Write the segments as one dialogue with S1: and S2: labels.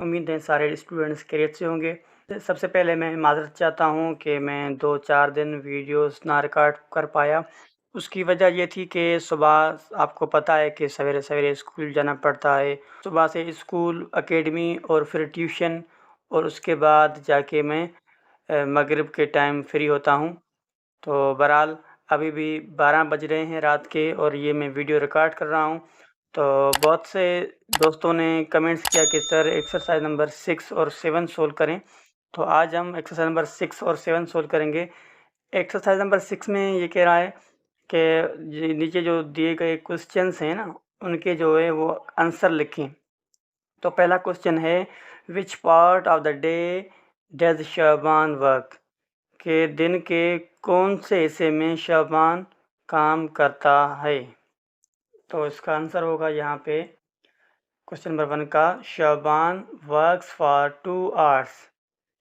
S1: उम्मीद है सारे स्टूडेंट्स खैरियत से होंगे। सबसे पहले मैं माज़रत चाहता हूँ कि मैं 2-4 दिन वीडियोस ना रिकॉर्ड कर पाया। उसकी वजह ये थी कि सुबह आपको पता है कि सवेरे-सवेरे स्कूल जाना पड़ता है। सुबह से स्कूल, अकेडमी और फिर ट्यूशन और उसके बाद जाके मैं मगरिब के टाइम फ्री होता हूँ। तो बहरहाल अभी भी 12 बज रहे हैं रात के और ये मैं वीडियो रिकॉर्ड कर रहा हूँ। तो बहुत से दोस्तों ने कमेंट्स किया कि सर एक्सरसाइज नंबर 6 और 7 सोल्व करें। तो आज हम एक्सरसाइज नंबर 6 और 7 सोल्व करेंगे। एक्सरसाइज नंबर 6 में ये कह रहा है कि नीचे जो दिए गए क्वेश्चंस हैं ना, उनके जो है वो आंसर लिखें। तो पहला क्वेश्चन है, which part of the day does Shaban work? के दिन के कौन से हिस्से में शाबान काम करता है? तो इसका आंसर होगा यहाँ पे क्वेश्चन नंबर 1 का, शाबान वर्क्स फॉर 2 आवर्स।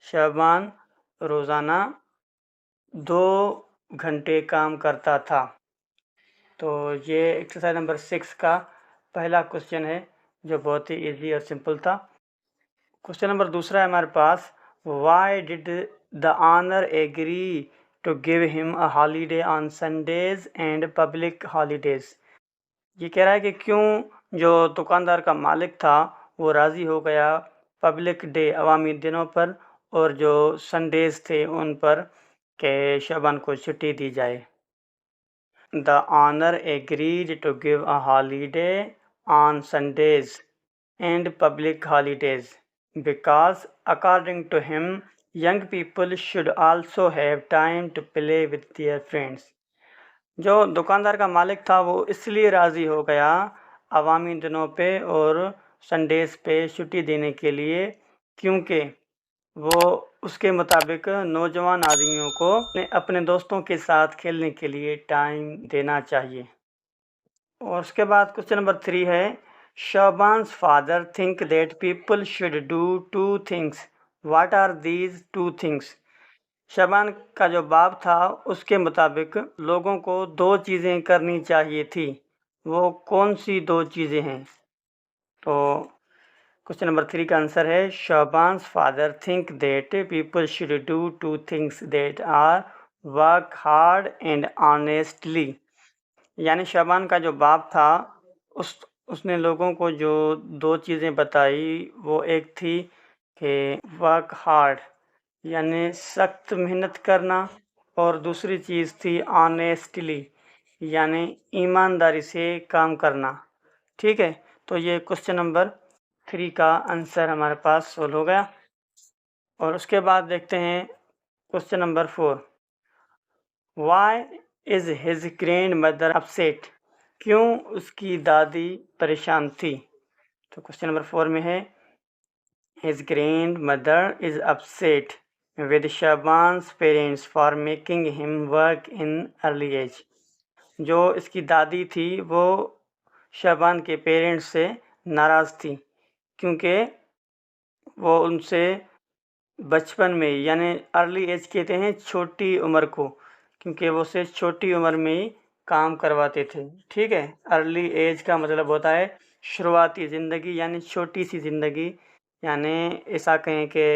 S1: शाबान रोज़ाना 2 घंटे काम करता था। तो ये एक्सरसाइज नंबर 6 का पहला क्वेश्चन है जो बहुत ही इजी और सिंपल था। क्वेश्चन नंबर दूसरा है हमारे पास, why did the owner agree to give him a holiday on Sundays and public holidays? ये कह रहा है कि क्यों जो दुकानदार का मालिक था वो राज़ी हो गया पब्लिक डे अवामी दिनों पर और जो संडेज थे उन पर कि शाबान को छुट्टी दी जाए। The owner agreed to give a holiday on Sundays and public holidays because according to him young people should also have time to play with their friends। जो दुकानदार का मालिक था वो इसलिए राज़ी हो गया अवामी दिनों पे और संडेज पे छुट्टी देने के लिए क्योंकि वो उसके मुताबिक नौजवान आदमियों को अपने दोस्तों के साथ खेलने के लिए टाइम देना चाहिए। और उसके बाद क्वेश्चन नंबर 3 है, Shaban's father think that people should do 2 things, what are these 2 things? Shaban का जो बाप था उसके मुताबिक लोगों को 2 चीज़ें करनी चाहिए थी। वो कौन सी 2 चीज़ें हैं? तो क्वेश्चन नंबर 3 का आंसर है, Shaban's father think that people should do 2 things that are work hard and honestly. यानी शाबान का जो बाप था उसने लोगों को जो 2 चीज़ें बताई वो एक थी कि वर्क हार्ड यानी सख्त मेहनत करना और दूसरी चीज़ थी ऑनेस्टली यानी ईमानदारी से काम करना। ठीक है, तो ये क्वेश्चन नंबर 3 का आंसर हमारे पास सोल्व हो गया। और उसके बाद देखते हैं question number 4, why is his grandmother upset? क्यों उसकी दादी परेशान थी? तो क्वेश्चन नंबर 4 में है, his grandmother is upset with Shaban's parents for making him work in early age. जो इसकी दादी थी वो शाबान के पेरेंट्स से नाराज़ थी क्योंकि वो उनसे बचपन में यानी अर्ली एज कहते हैं छोटी उम्र को, क्योंकि वो से छोटी उम्र में ही काम करवाते थे। ठीक है, अर्ली एज का मतलब होता है शुरुआती ज़िंदगी यानी छोटी सी ज़िंदगी, यानी ऐसा कहें कि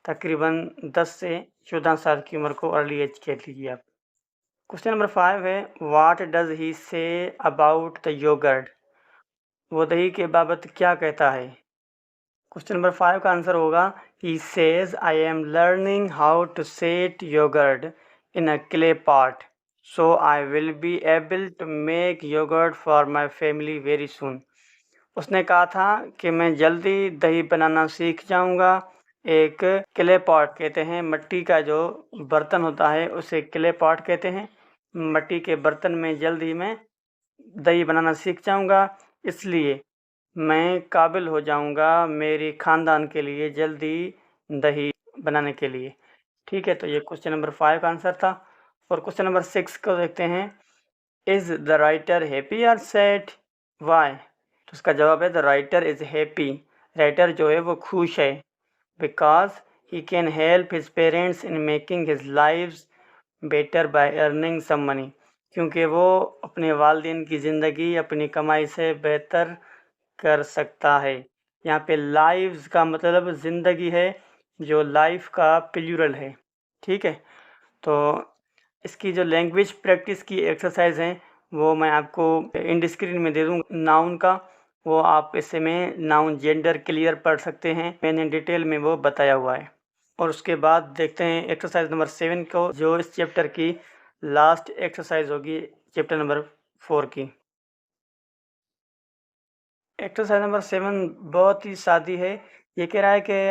S1: तकरीबन 10 से 14 साल की उम्र को अर्ली एज कह लीजिए आप। क्वेश्चन नंबर 5 है, what does he say about the yogurt? वो दही के बाबत क्या कहता है? क्वेश्चन नंबर 5 का आंसर होगा, he says I am learning how to set yogurt in a clay pot, so I will be able to make yogurt for my family very soon। उसने कहा था कि मैं जल्दी दही बनाना सीख जाऊंगा। एक क्ले पॉट कहते हैं, मिट्टी का जो बर्तन होता है उसे क्ले पॉट कहते हैं। मिट्टी के बर्तन में जल्दी मैं दही बनाना सीख जाऊंगा, इसलिए मैं काबिल हो जाऊंगा मेरे ख़ानदान के लिए जल्दी दही बनाने के लिए। ठीक है, तो ये क्वेश्चन नंबर 5 का आंसर था। और क्वेश्चन नंबर 6 को देखते हैं, इज़ द राइटर हैप्पी और सैड? वाई? तो उसका जवाब है, the writer is happy. Writer जो है वो खुश है, because he can help his parents in making his lives better by earning some money, क्योंकि वो अपने वालिदैन की ज़िंदगी अपनी कमाई से बेहतर कर सकता है। यहाँ पे लाइव्स का मतलब ज़िंदगी है, जो लाइफ का प्लूरल है, ठीक है। तो इसकी जो लैंग्वेज प्रैक्टिस की एक्सरसाइज हैं वो मैं आपको इंड स्क्रीन में दे दूँ। नाउन का वो आप इससे में नाउन जेंडर क्लियर पढ़ सकते हैं, मैंने डिटेल में वो बताया हुआ है। और उसके बाद देखते हैं एक्सरसाइज नंबर 7 को, जो इस चैप्टर की लास्ट एक्सरसाइज होगी, चैप्टर नंबर 4 की। एक्सरसाइज नंबर 7 बहुत ही सादी है। ये कह रहा है कि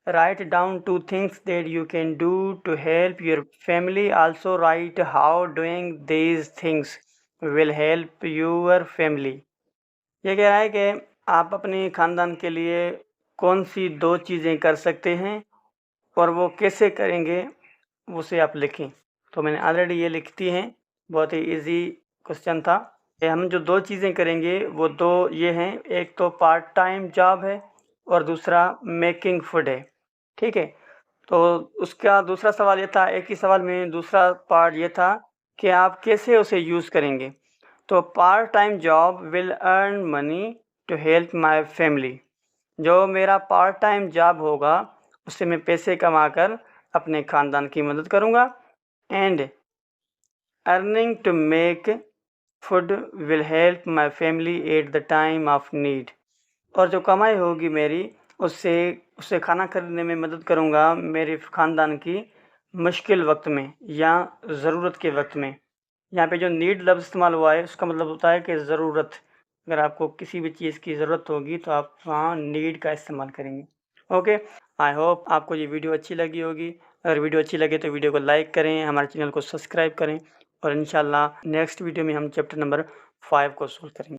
S1: write down 2 things that you can do to help your family, also write how doing these things will help your family. ये कह रहा है कि आप अपने ख़ानदान के लिए कौन सी 2 चीज़ें कर सकते हैं और वो कैसे करेंगे उसे आप लिखें। तो मैंने ऑलरेडी ये लिख दी हैं, बहुत ही इजी क्वेश्चन था। हम जो 2 चीज़ें करेंगे वो 2 ये हैं, एक तो पार्ट टाइम जॉब है और दूसरा मेकिंग फूड है, ठीक है। तो उसका दूसरा सवाल ये था, एक ही सवाल में दूसरा पार्ट ये था कि आप कैसे उसे यूज़ करेंगे। तो part time job will earn money to help my family. जो मेरा पार्ट टाइम जॉब होगा उससे मैं पैसे कमाकर अपने ख़ानदान की मदद करूँगा। And earning to make food will help my family at the time of need. और जो कमाई होगी मेरी उससे खाना खरीदने में मदद करूँगा मेरे ख़ानदान की मुश्किल वक्त में या ज़रूरत के वक्त में। यहाँ पे जो नीड लफ्ज़ इस्तेमाल हुआ है उसका मतलब होता है कि ज़रूरत। अगर आपको किसी भी चीज़ की ज़रूरत होगी तो आप वहाँ नीड का इस्तेमाल करेंगे। ओके, आई होप आपको ये वीडियो अच्छी लगी होगी। अगर वीडियो अच्छी लगे तो वीडियो को लाइक करें, हमारे चैनल को सब्सक्राइब करें और इंशाल्लाह नेक्स्ट वीडियो में हम चैप्टर नंबर 5 को सोल्व करेंगे।